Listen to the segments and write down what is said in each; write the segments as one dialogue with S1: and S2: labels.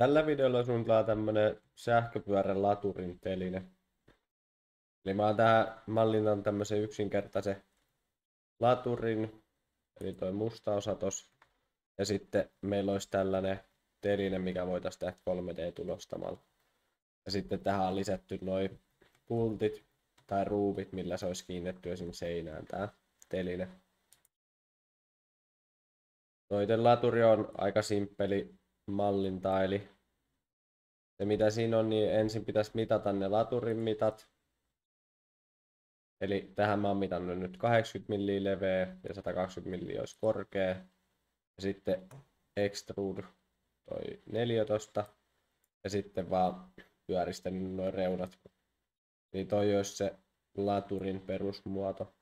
S1: Tällä videolla suunnitellaan tämmönen sähköpyörän laturin teline. Eli mä oon tähän mallintanut tämmösen yksinkertaisen laturin, eli toi musta osa tos. Ja sitten meillä olisi tällainen teline, mikä voitaisiin tehdä 3D-tulostamalla. Ja sitten tähän on lisätty noi pultit tai ruuvit, millä se olisi kiinnitetty esim. Seinään tää teline. Noiden laturi on aika simppeli mallinta, eli se mitä siinä on, niin ensin pitäisi mitata ne laturin mitat. Eli tähän mä oon mitannut nyt 80 mm leveä ja 120 mm olisi korkea. Ja sitten extrude toi 14. Ja sitten vaan pyöristänyt noin reunat. Niin toi olisi se laturin perusmuoto.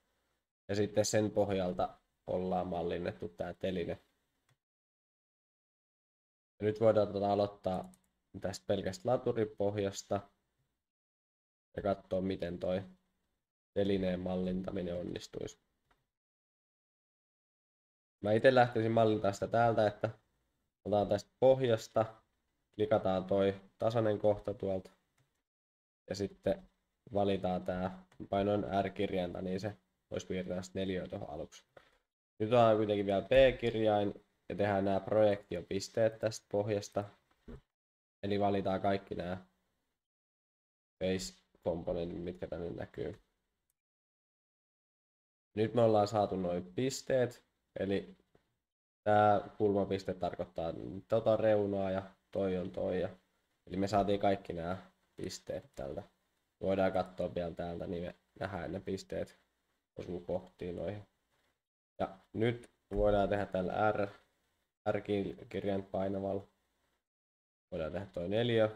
S1: Ja sitten sen pohjalta ollaan mallinnettu tää teline. Ja nyt voidaan aloittaa tästä pelkästä laturipohjasta ja katsoa miten toi telineen mallintaminen onnistuisi. Mä itse lähtisin mallintamaan sitä täältä, että otetaan tästä pohjasta, klikataan toi tasainen kohta tuolta ja sitten valitaan tää, painoin R-kirjainta, niin se voisi piirtää sitten neliöä tuohon aluksi. Nyt on kuitenkin vielä P-kirjain ja tehdään nämä projektiopisteet tästä pohjasta. Eli valitaan kaikki nämä face-komponentit, mitkä tänne näkyy. Nyt me ollaan saatu noin pisteet, eli tämä kulmapiste tarkoittaa tota reunaa ja toi on toi. Eli me saatiin kaikki nämä pisteet tältä. Voidaan katsoa vielä täältä, niin me nähdään ne pisteet osuu kohtiin noihin. Ja nyt voidaan tehdä tällä R-kirjain painavalla. Voidaan tehdä toi 4.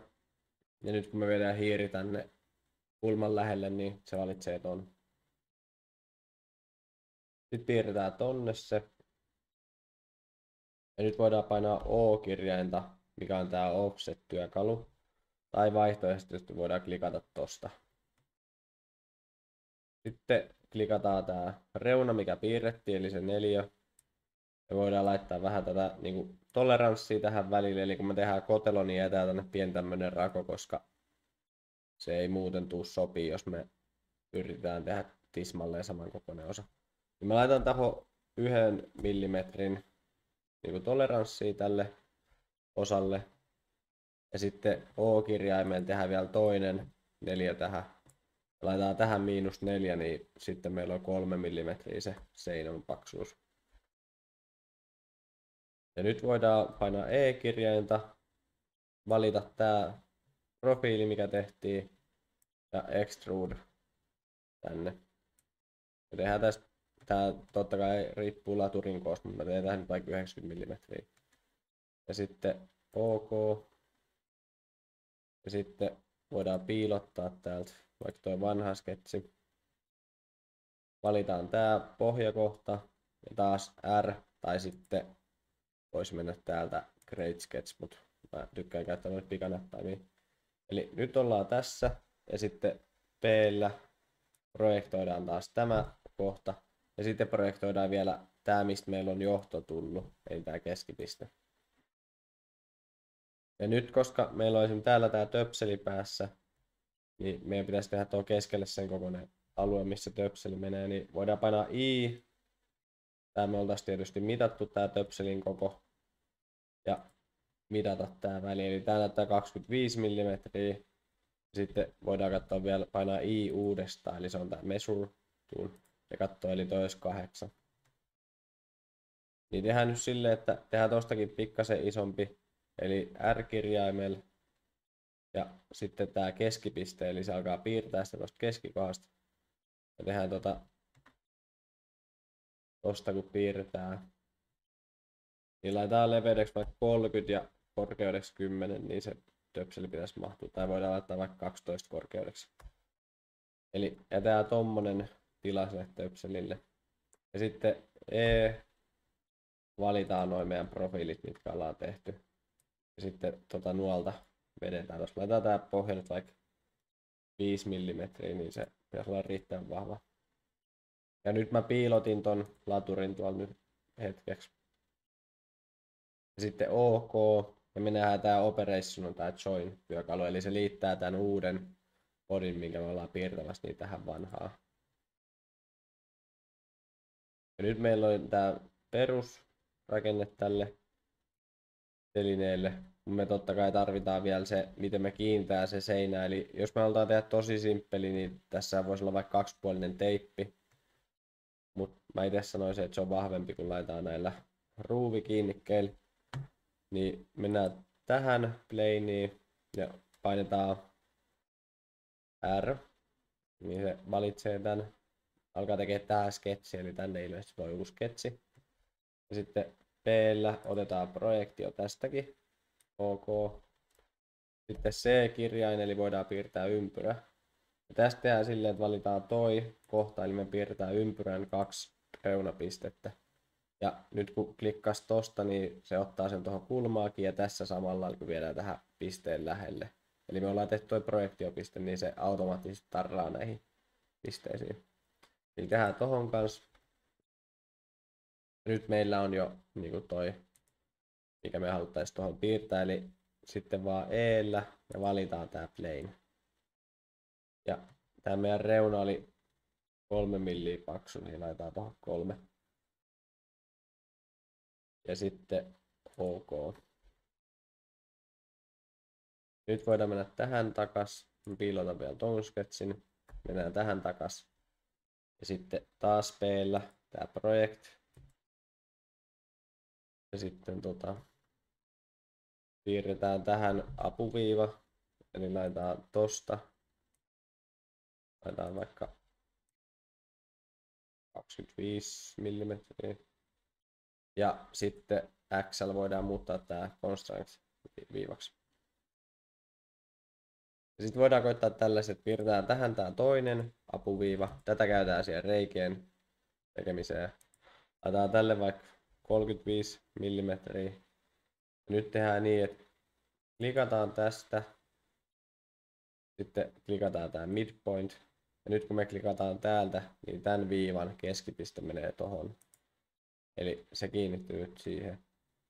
S1: Ja nyt kun me vedään hiiri tänne kulman lähelle, niin se valitsee ton. Sitten piirretään tonne se. Ja nyt voidaan painaa O-kirjainta, mikä on tää offset-työkalu. Tai vaihtoehtoisesti voidaan klikata tosta. Sitten klikataan tää reuna, mikä piirrettiin, eli se 4. Ja voidaan laittaa vähän tätä niinku toleranssia tähän välille, eli kun me tehdään kotelo, niin jätää tänne pieni tämmönen rako, koska se ei muuten tuu sopii, jos me yritetään tehdä tismalleen samankokoinen osa. Ja mä laitan tähän 1 millimetrin niinku toleranssia tälle osalle. Ja sitten O-kirjaimeen tehdään vielä toinen 4 tähän. Ja laitetaan tähän -4, niin sitten meillä on 3 mm se seinän paksuus. Ja nyt voidaan painaa E-kirjainta, valita tää profiili, mikä tehtiin, ja extrude tänne. Ja tehdään tästä, tää totta kai riippuu laturin koosta, mutta mä teen tähän nyt vaikka 90 mm. Ja sitten OK. Ja sitten voidaan piilottaa täältä vaikka tuo vanha sketsi. Valitaan tää pohjakohta ja taas R, tai sitten voisi mennä täältä Great Sketch, mutta mä tykkään käyttää noita pikanäppäimiä. Eli nyt ollaan tässä ja sitten P:llä projektoidaan taas tämä kohta ja sitten projektoidaan vielä tämä, mistä meillä on johto tullut, eli tämä keskipiste. Ja nyt koska meillä on esimerkiksi täällä tämä töpseli päässä, niin meidän pitäisi tehdä tuon keskelle sen kokoinen alue, missä töpseli menee, niin voidaan painaa I. Tämä me oltaisiin tietysti mitattu tämä töpselin koko ja mitata tämä väli, eli tää näyttää 25 mm. Sitten voidaan katsoa vielä painaa I uudestaan, eli se on tämä measure tool ja katsoa, eli toi olisi 8. Niin tehdään nyt silleen, että tehdään tostakin pikkasen isompi, eli R-kirjaimella ja sitten tämä keskipiste, eli se alkaa piirtää sitä tosta keskikohdasta. Ja tehdään tosta kun piirretään, niin laitetaan leveydeksi vaikka 30 ja korkeudeksi 10, niin se töpseli pitäisi mahtua. Tai voidaan laittaa vaikka 12 korkeudeksi. Eli jätetään tommonen tila sille töpselille. Ja sitten E, valitaan noin meidän profiilit, mitkä ollaan tehty. Ja sitten nuolta vedetään. Jos laitetaan tää pohja nyt vaikka 5 mm, niin se pitäisi olla riittävän vahva. Ja nyt mä piilotin ton laturin tuolla nyt hetkeksi. Ja sitten OK. Ja me nähdään tää operation on tää join työkalu, eli se liittää tämän uuden bodin, minkä me ollaan piirtämässä niin tähän vanhaan. Ja nyt meillä on tää perusrakenne tälle telineelle. Me totta kai tarvitaan vielä se, miten me kiintää se seinä. Eli jos me halutaan tehdä tosi simppeli, niin tässä voisi olla vaikka kaksipuolinen teippi. Mutta mä itse sanoisin, että se on vahvempi, kun laitetaan näillä ruuvikiinnikkeillä. Niin mennään tähän planeen ja painetaan R. Niin se valitsee tän. Alkaa tekemään tää sketsi, eli tänne ilmeisesti voi uusi sketsi. Ja sitten P-llä otetaan projektio tästäkin. OK. Sitten C-kirjain, eli voidaan piirtää ympyrä. Ja tästä tehdään silleen, että valitaan toi kohta, eli me piirretään ympyrän 2 reunapistettä. Ja nyt kun klikkas tosta, niin se ottaa sen tuohon kulmaakin ja tässä samalla kun viedään tähän pisteen lähelle. Eli me ollaan tehty toi projektiopiste, niin se automaattisesti tarraa näihin pisteisiin. Eli tehdään tohon kanssa. Nyt meillä on jo niin kuin toi, mikä me haluttaisiin tuohon piirtää, eli sitten vaan E:llä ja valitaan tää plane. Ja tää meidän reuna oli 3 milliä paksu, niin laitetaan tuohon 3. Ja sitten OK. Nyt voidaan mennä tähän takas. Piilotan vielä ton sketsin. Mennään tähän takas. Ja sitten taas P:llä tää project. Ja sitten piirretään tähän apuviiva. Eli laitetaan tosta. Laitetaan vaikka 25 mm. Ja sitten X:llä voidaan muuttaa tää constraint viivaksi. Ja sitten voidaan koittaa tällaiset, piirretään tähän tää toinen apuviiva. Tätä käytetään siihen reikien tekemiseen. Laitetaan tälle vaikka 35 mm. Ja nyt tehdään niin, että klikataan tästä. Sitten klikataan tää midpoint. Ja nyt kun me klikataan täältä, niin tämän viivan keskipiste menee tohon. Eli se kiinnittyy nyt siihen.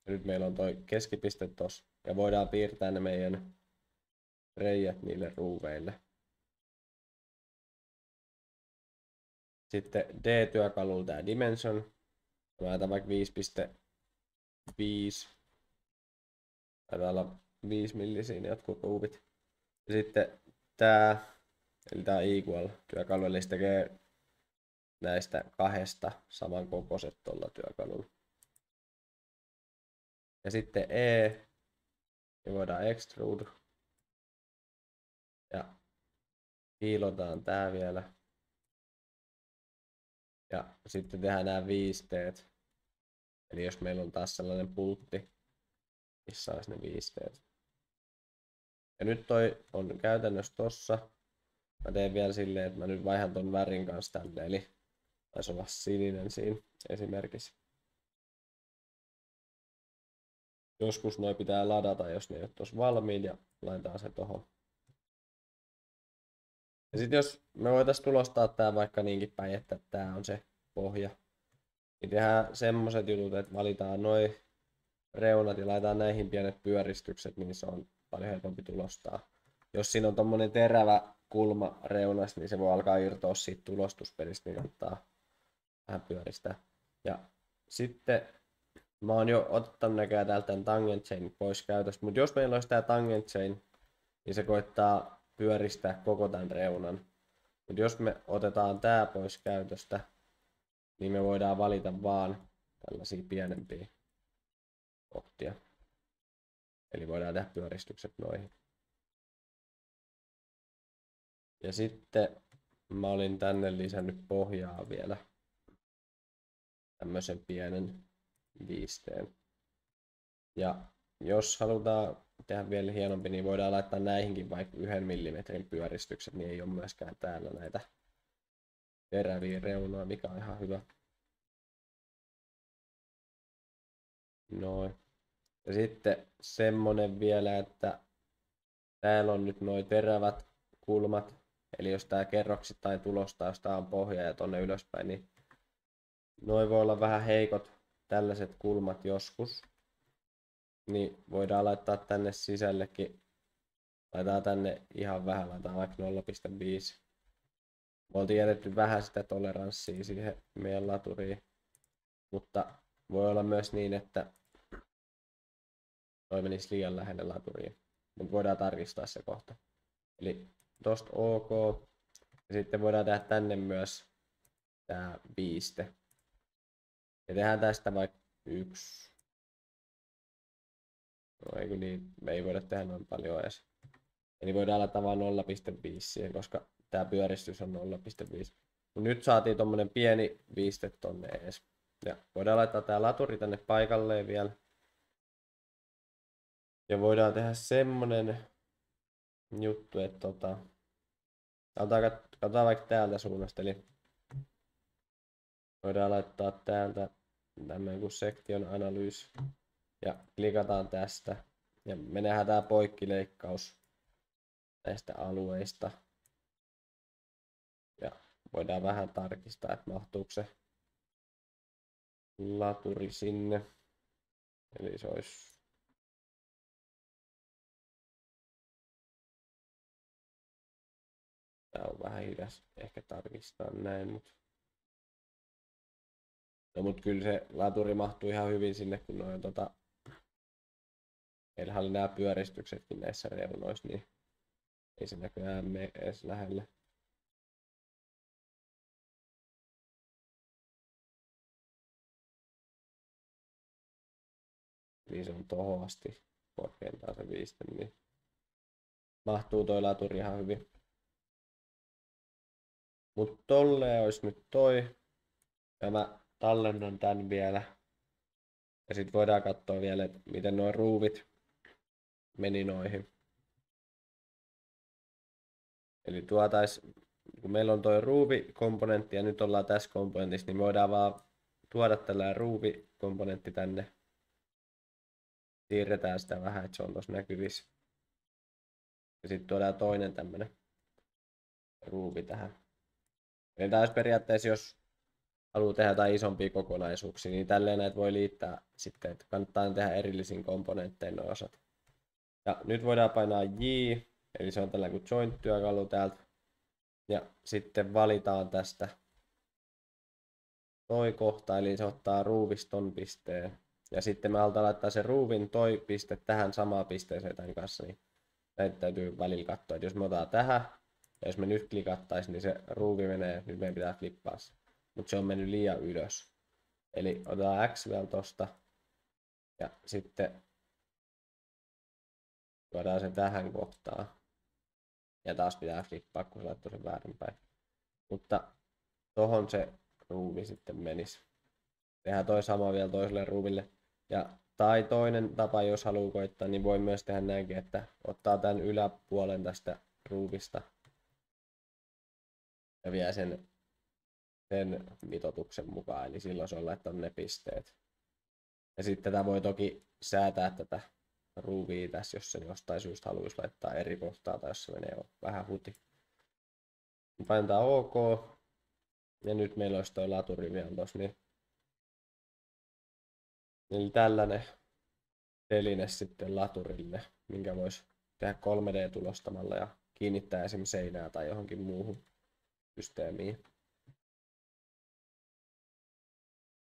S1: Ja nyt meillä on toi keskipiste tossa. Ja voidaan piirtää ne meidän reijät niille ruuveille. Sitten D-työkalulla tää dimension. Mä laitan vaikka 5.5. Taitaa olla 5 millisiä ne jotkut ruuvit. Ja sitten tää, eli tää equal työkalu, eli se tekee näistä kahdesta samankokoiset tuolla työkalulla. Ja sitten E, niin voidaan extrude. Ja piilotaan tää vielä. Ja sitten tehdään nämä viisteet. Eli jos meillä on taas sellainen pultti, missä olisi ne viisteet. Ja nyt toi on käytännössä tossa. Mä teen vielä silleen, että mä nyt vaihan ton värin kanssa tänne. Eli taisi olla sininen siinä esimerkiksi. Joskus noi pitää ladata, jos ne ei ole tossa valmiin, ja laitetaan se tohon. Ja sitten jos me voitaisiin tulostaa tää vaikka niinkin päin, että tää on se pohja, niin tehdään semmoset jutut, että valitaan noi reunat ja laitetaan näihin pienet pyöristykset, niin se on paljon helpompi tulostaa. Jos siinä on tommonen terävä kulma reunas, niin se voi alkaa irtoa siitä tulostuspelistä, niin kannattaa vähän pyöristää. Ja sitten mä oon jo ottanut näköjään täältä tämän tangent chain pois käytöstä, mutta jos meillä olisi tää tangent chain, niin se koittaa pyöristää koko tämän reunan. Mutta jos me otetaan tää pois käytöstä, niin me voidaan valita vaan tällaisia pienempiä kohtia. Eli voidaan tehdä pyöristykset noihin. Ja sitten mä olin tänne lisännyt pohjaa vielä tämmöisen pienen viisteen. Ja jos halutaan tehdä vielä hienompi, niin voidaan laittaa näihinkin vaikka 1 mm pyöristykset, niin ei ole myöskään täällä näitä teräviä reunoja, mikä on ihan hyvä. Noin. Ja sitten semmonen vielä, että täällä on nyt noi terävät kulmat. Eli jos tää kerroksittain tulostaa, jos tää on pohja ja tonne ylöspäin, niin noi voi olla vähän heikot tällaiset kulmat joskus. niin voidaan laittaa tänne sisällekin. Laitetaan tänne ihan vähän, laitetaan vaikka 0,5. Me oltiin jätetty vähän sitä toleranssia siihen meidän laturiin, mutta voi olla myös niin, että toi menisi liian lähelle laturiin, mutta voidaan tarkistaa se kohta. Eli tosta OK, ja sitten voidaan tehdä tänne myös tää piste. Ja tehdään tästä vaikka 1. No eikö niin, me ei voida tehdä noin paljon edes. Eli voidaan laittaa vain 0,5 siihen, koska tää pyöristys on 0,5. Nyt saatiin tommonen pieni piste tonne edes. Ja voidaan laittaa tää laturi tänne paikalleen vielä. Ja voidaan tehdä semmonen juttu, että katsotaan vaikka täältä suunnasta. Eli voidaan laittaa täältä tämmönen kuin section analyys. Ja klikataan tästä. Ja me nähdään tää poikkileikkaus näistä alueista. Ja voidaan vähän tarkistaa, että mahtuuko se laturi sinne. Eli se olisi tää on vähän hidas ehkä tarkistaa näin, mutta kyllä se laturi mahtuu ihan hyvin sinne, kun noin meillähän oli nämä pyöristyksetkin näissä reunoissa, niin ei se näköjään mene edes lähelle. Eli se on tohon asti korkeintaan se 5, niin mahtuu toi laturi ihan hyvin. Mut tolleen olisi nyt toi. Ja mä tallennan tän vielä. Ja sit voidaan katsoa vielä, että miten nuo ruuvit meni noihin. Eli kun meillä on toi ruuvikomponentti ja nyt ollaan tässä komponentissa, niin me voidaan vaan tuoda tällainen ruuvikomponentti tänne. Siirretään sitä vähän, että se on tuossa näkyvissä. Ja sitten tuodaan toinen tämmönen ruuvi tähän. Eli taas periaatteessa, jos haluaa tehdä jotain isompia kokonaisuuksia, niin tälleen näitä voi liittää sitten, että kannattaa tehdä erillisiin komponenttein nuo osat. Ja nyt voidaan painaa J, eli se on tällainen kuin joint-työkalu täältä. Ja sitten valitaan tästä toi kohta, eli se ottaa ruuviston pisteen. Ja sitten me halutaan laittaa se ruuvin toi piste tähän samaan pisteeseen tämän kanssa, niin näitä täytyy välillä katsoa, että jos me otetaan tähän, ja jos me nyt klikattaisiin, niin se ruuvi menee, nyt meidän pitää flippaa se. Mutta se on mennyt liian ylös. Eli otetaan X vielä tosta, ja sitten tuodaan se tähän kohtaan. Ja taas pitää flippaa, kun se laittoi sen väärinpäin. Mutta tohon se ruuvi sitten menisi. Tehdään toi sama vielä toiselle ruuville. Tai toinen tapa, jos haluaa koittaa, niin voi myös tehdä näinkin, että ottaa tämän yläpuolen tästä ruuvista ja vie sen mitoituksen mukaan, eli silloin se on laittanut ne pisteet. Ja sitten tätä voi toki säätää tätä ruuvia tässä, jos sen jostain syystä haluaisi laittaa eri kohtaa tai jos se menee vähän huti. Painetaan OK. Ja nyt meillä olisi toi laturi vielä tossa, niin eli tällainen teline sitten laturille, minkä voisi tehdä 3D-tulostamalla ja kiinnittää esimerkiksi seinää tai johonkin muuhun systeemiin.